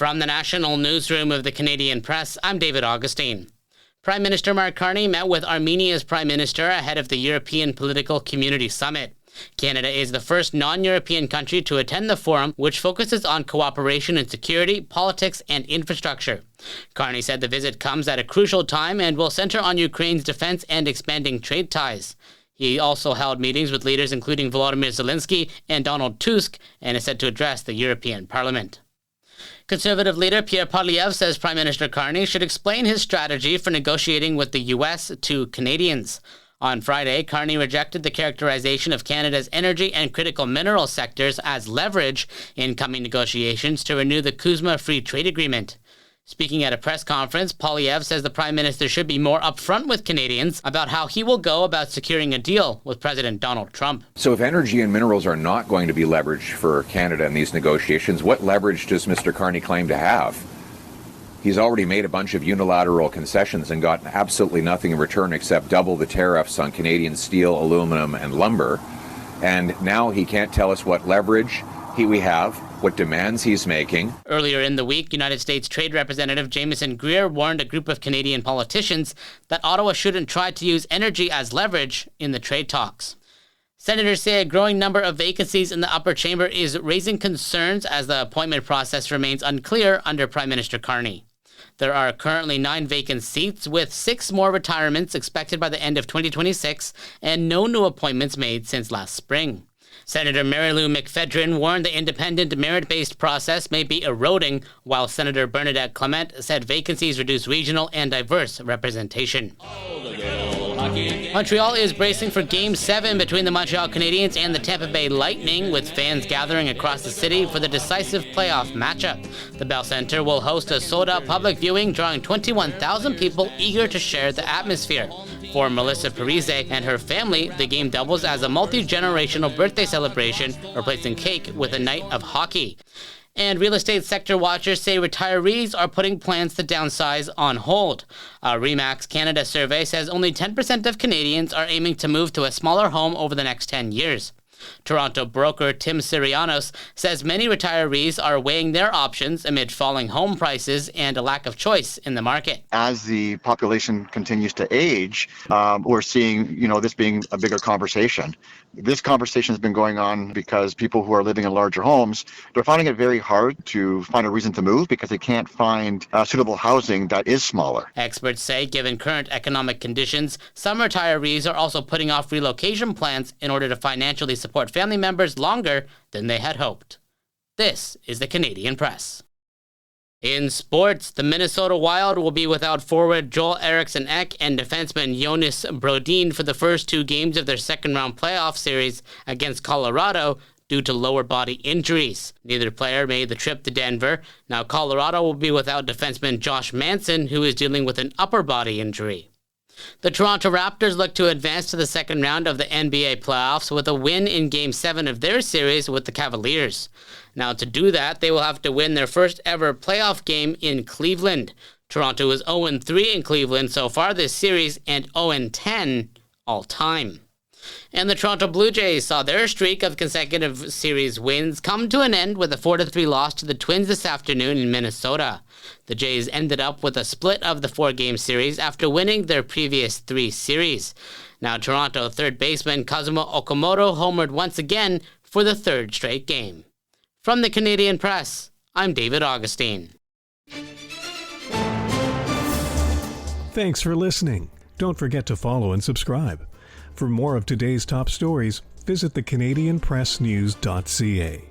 From the National Newsroom of the Canadian Press, I'm David Augustine. Prime Minister Mark Carney met with Armenia's Prime Minister ahead of the European Political Community Summit. Canada is the first non-European country to attend the forum, which focuses on cooperation in security, politics, and infrastructure. Carney said the visit comes at a crucial time and will center on Ukraine's defense and expanding trade ties. He also held meetings with leaders including Volodymyr Zelensky and Donald Tusk and is set to address the European Parliament. Conservative leader Pierre Poilievre says Prime Minister Carney should explain his strategy for negotiating with the U.S. to Canadians. On Friday, Carney rejected the characterization of Canada's energy and critical mineral sectors as leverage in coming negotiations to renew the CUSMA Free Trade Agreement. Speaking at a press conference, Poilievre says the Prime Minister should be more upfront with Canadians about how he will go about securing a deal with President Donald Trump. So if energy and minerals are not going to be leverage for Canada in these negotiations, what leverage does Mr. Carney claim to have? He's already made a bunch of unilateral concessions and gotten absolutely nothing in return except double the tariffs on Canadian steel, aluminum, and lumber. And now he can't tell us what leverage we have, what demands he's making. Earlier in the week, United States Trade Representative Jameson Greer warned a group of Canadian politicians that Ottawa shouldn't try to use energy as leverage in the trade talks. Senators say a growing number of vacancies in the upper chamber is raising concerns as the appointment process remains unclear under Prime Minister Carney. There are currently 9 vacant seats, with 6 more retirements expected by the end of 2026 and no new appointments made since last spring. Senator Mary Lou McPhedran warned the independent merit-based process may be eroding, while Senator Bernadette Clement said vacancies reduce regional and diverse representation. Montreal is bracing for Game 7 between the Montreal Canadiens and the Tampa Bay Lightning, with fans gathering across the city for the decisive playoff matchup. The Bell Centre will host a sold-out public viewing, drawing 21,000 people eager to share the atmosphere. For Melissa Parise and her family, the game doubles as a multi-generational birthday celebration, replacing cake with a night of hockey. And real estate sector watchers say retirees are putting plans to downsize on hold. A RE/MAX Canada survey says only 10% of Canadians are aiming to move to a smaller home over the next 10 years. Toronto broker Tim Sirianos says many retirees are weighing their options amid falling home prices and a lack of choice in the market. As the population continues to age, we're seeing, this being a bigger conversation. This conversation has been going on because people who are living in larger homes, they're finding it very hard to find a reason to move because they can't find suitable housing that is smaller. Experts say given current economic conditions, some retirees are also putting off relocation plans in order to financially support family members longer than they had hoped. This is the Canadian Press. In sports, the Minnesota Wild will be without forward Joel Eriksson-Ek and defenseman Jonas Brodin for the first 2 games of their second-round playoff series against Colorado due to lower body injuries. Neither player made the trip to Denver. Now Colorado will be without defenseman Josh Manson, who is dealing with an upper body injury. The Toronto Raptors look to advance to the second round of the NBA playoffs with a win in Game 7 of their series with the Cavaliers. Now, to do that, they will have to win their first ever playoff game in Cleveland. Toronto is 0-3 in Cleveland so far this series and 0-10 all time. And the Toronto Blue Jays saw their streak of consecutive series wins come to an end with a 4-3 loss to the Twins this afternoon in Minnesota. The Jays ended up with a split of the 4-game series after winning their previous 3 series. Now Toronto third baseman Kazuma Okamoto homered once again for the 3rd straight game. From the Canadian Press, I'm David Augustine. Thanks for listening. Don't forget to follow and subscribe. For more of today's top stories, visit thecanadianpressnews.ca.